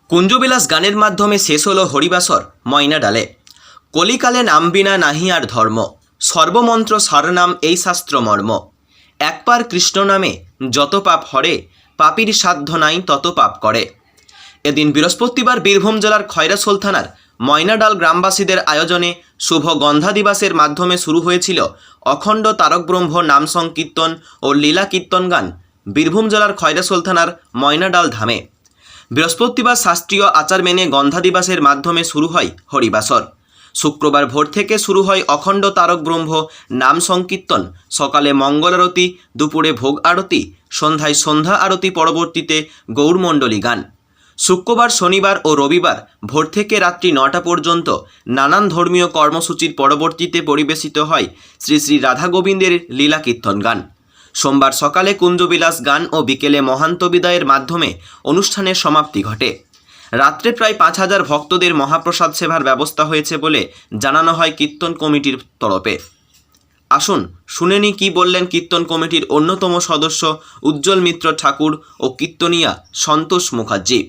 কুঞ্জবিলাস গানের মাধ্যমে শেষ হলো হরিবাসর ময়নাডালে। কলিকালে নামবিনা নাহি আর ধর্ম, সর্বমন্ত্র সারনাম এই শাস্ত্র মর্ম। একবার কৃষ্ণ নামে যত পাপ হরে, পাপীর সাধ্য নাই তত পাপ করে। এদিন বৃহস্পতিবার বীরভূম জেলার খয়রাসোল থানার ময়নাডাল গ্রামবাসীদের আয়োজনে শুভ গন্ধা দিবসের মাধ্যমে শুরু হয়েছিল অখণ্ড তারক ব্রহ্ম নাম সংকীর্তন ও লীলা কীর্তন গান বীরভূম জেলার খয়রাসোল থানার ময়নাডাল ধামে। বৃহস্পতিবার শাস্ত্রীয় আচার মেনে গন্ধা দিবসের মাধ্যমে শুরু হয় হরিবাসর। শুক্রবার ভোর থেকে শুরু হয় অখণ্ড তারক ব্রহ্ম নাম সংকীর্তন, সকালে মঙ্গল আরতি, দুপুরে ভোগ আরতি, সন্ধ্যায় সন্ধ্যা আরতি, পরবর্তীতে গৌরমণ্ডলী গান। শুক্রবার, শনিবার ও রবিবার ভোর থেকে রাত্রি 9টা পর্যন্ত নানান ধর্মীয় কর্মসূচির পরবর্তীতে পরিবেশিত হয় শ্রী শ্রী রাধা গোবিন্দের লীলা কীর্তন গান। সোমবার সকালে কুঞ্জবিলাস গান ও বিকেলে মহান্ত বিদায়ের মাধ্যমে অনুষ্ঠানের সমাপ্তি ঘটে। রাত্রে প্রায় 5000 ভক্তদের মহাপ্রসাদ সেবার ব্যবস্থা হয়েছে বলে জানানো হয় কীর্তন কমিটির তরফে। আসুন শুনে নি কি বললেন কীর্তন কমিটির অন্যতম সদস্য উজ্জ্বল মিত্র ঠাকুর ও কীর্তনিয়া সন্তোষ মুখার্জি।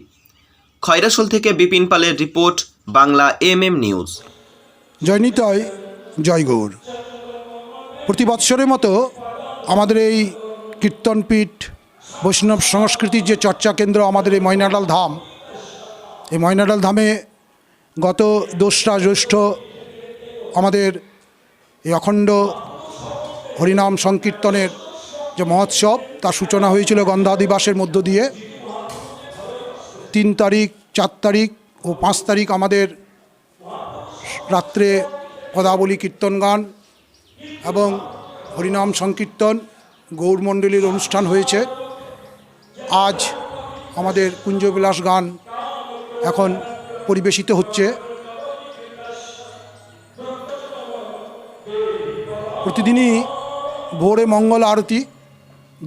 খয়রাসোল থেকে বিপিন পালের রিপোর্ট, বাংলা MM নিউজ। জয় নিতাই, জয় গৌর। প্রতি বৎসরের মতো আমাদের এই কীর্তনপীঠ বৈষ্ণব সংস্কৃতির যে চর্চা কেন্দ্র আমাদের এই ময়নাডাল ধাম, এই ময়নাডাল ধামে গত 2রা জ্যৈষ্ঠ আমাদের এই অখণ্ড হরিনাম সংকীর্তনের যে মহোৎসব তার সূচনা হয়েছিল গন্ধা দিবসের মধ্য দিয়ে। 3 তারিখ, 4 তারিখ ও 5 তারিখ আমাদের রাত্রে পদাবলী কীর্তন গান এবং হরিনাম সংকীর্তন গৌরমণ্ডলীর অনুষ্ঠান হয়েছে। আজ আমাদের কুঞ্জবিলাস গান এখন পরিবেশিত হচ্ছে। প্রতিদিনই ভোরে মঙ্গল আরতি,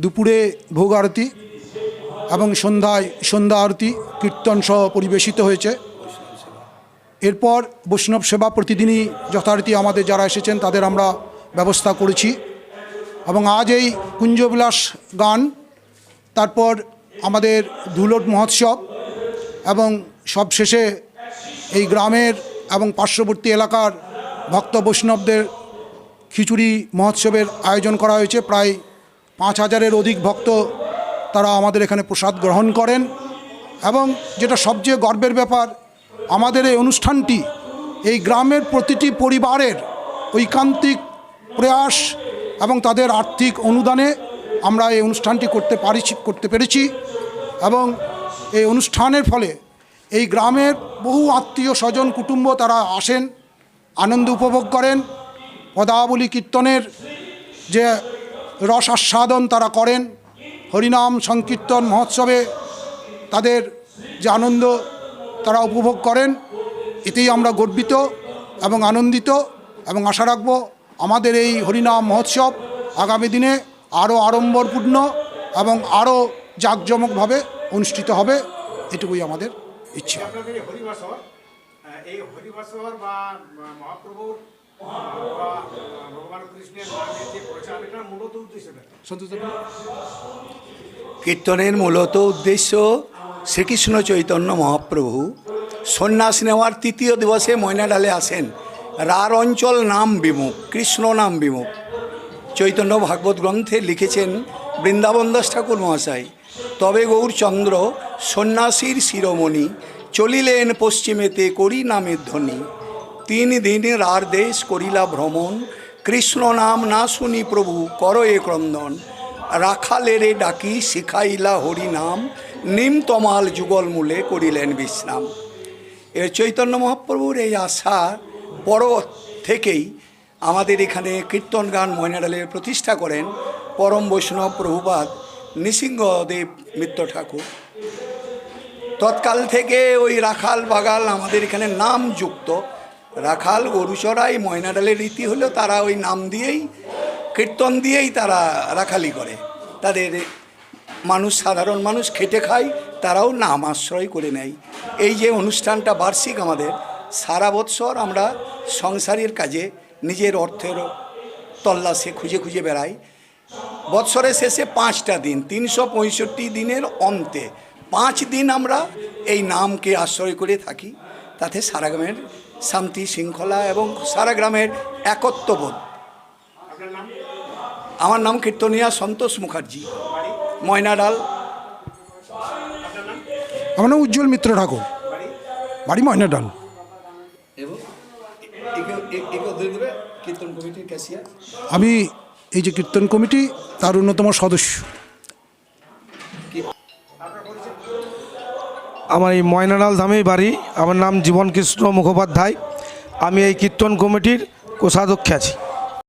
দুপুরে ভোগ আরতি এবং সন্ধ্যায় সন্ধ্যা আরতি কীর্তন সহ পরিবেশিত হয়েছে। এরপর বৈষ্ণব সেবা প্রতিদিনই যথারীতি আমাদের যারা এসেছেন তাদের আমরা ব্যবস্থা করেছি। এবং আজ এই কুঞ্জবিলাস গান, তারপর আমাদের ধুলোট মহোৎসব এবং সবশেষে এই গ্রামের এবং পার্শ্ববর্তী এলাকার ভক্ত বৈষ্ণবদের খিচুড়ি মহোৎসবের আয়োজন করা হয়েছে। প্রায় 5000-এর অধিক ভক্ত তারা আমাদের এখানে প্রসাদ গ্রহণ করেন। এবং যেটা সবচেয়ে গর্বের ব্যাপার, আমাদের এই অনুষ্ঠানটি এই গ্রামের প্রতিটি পরিবারের ঐকান্তিক প্রয়াস এবং তাদের আর্থিক অনুদানে আমরা এই অনুষ্ঠানটি করতে পেরেছি। এবং এই অনুষ্ঠানের ফলে এই গ্রামের বহু আত্মীয় স্বজন কুটুম্ব তারা আসেন, আনন্দ উপভোগ করেন, পদাবলী কীর্তনের যে রস আস্বাদন তারা করেন, হরিনাম সংকীর্তন মহোৎসবে তাদের যে আনন্দ তারা উপভোগ করেন। এতেই আমরা গর্বিত এবং আনন্দিত এবং আশা রাখব আমাদের এই হরিনাম মহোৎসব আগামী দিনে আরও আড়ম্বরপূর্ণ এবং আরও জাঁকজমকভাবে অনুষ্ঠিত হবে, এটুকুই আমাদের ইচ্ছা। এই হরিবাসর বা মহাপ্রভুর ভগবান কৃষ্ণের নামের যে প্রচার, এটার মূলত উদ্দেশ্যটা কীর্তনের মূলত উদ্দেশ্য শ্রীকৃষ্ণ চৈতন্য মহাপ্রভু সন্ন্যাস নেওয়ার 3য় দিবসে ময়নাডালে আসেন। রার অঞ্চল নাম বিমুখ, কৃষ্ণ নাম বিমুখ। চৈতন্য ভাগবত গ্রন্থে লিখেছেন বৃন্দাবন দাস ঠাকুর মহাশয়, তবে গৌরচন্দ্র সন্ন্যাসীর শিরোমণি, চলিলেন পশ্চিমেতে করি নামের ধ্বনি। 3 দিন রার দেশ করিলা ভ্রমণ, কৃষ্ণ নাম না শুনি প্রভু কর এ ক্রন্দন। রাখালেরে ডাকি শিখাইলা হরি নাম, নিম তমাল যুগল মূলে করিলেন বিশ্রাম। এর চৈতন্য মহাপ্রভুর এই আশা পর থেকেই আমাদের এখানে কীর্তন গান ময়নাডালের প্রতিষ্ঠা করেন পরম বৈষ্ণব প্রভুপাদ নৃসিংহদেব মিত্র ঠাকুর। তৎকাল থেকে ওই রাখাল বাগাল আমাদের এখানে নাম যুক্ত। রাখাল গরুচড়াই ময়নাডালের রীতি হলো তারা ওই নাম দিয়েই, কীর্তন দিয়েই তারা রাখালি করে। তাদের মানুষ, সাধারণ মানুষ খেটে খায়, তারাও নাম আশ্রয় করে নেয়। এই যে অনুষ্ঠানটা বার্ষিক আমাদের, সারা বৎসর আমরা সংসারের কাজে নিজের অর্থের তল্লাশে খুঁজে খুঁজে বেড়াই। বৎসরের শেষে 5টা দিন, 365 দিনের অন্তে 5 দিন আমরা এই নামকে আশ্রয় করে থাকি, তাতে সারা গ্রামের শান্তি শৃঙ্খলা এবং সারা গ্রামের একত্ববোধ। আপনার নাম? আমার নাম কীর্তনিয়া সন্তোষ মুখার্জি, ময়নাডাল। আপনার নাম? আমার নাম উজ্জ্বল মিত্র ঠাকুর, বাড়ি? বাড়ি ময়নাডাল। এবং কীর্তন কমিটির ক্যাশিয়ার। আমি এই যে কীর্তন কমিটি তার অন্যতম সদস্য। আমার এই ময়নাডাল ধামেই বাড়ি। আমার নাম জীবন কৃষ্ণ মুখোপাধ্যায়। আমি এই কীর্তন কমিটির কোষাধ্যক্ষ আছি।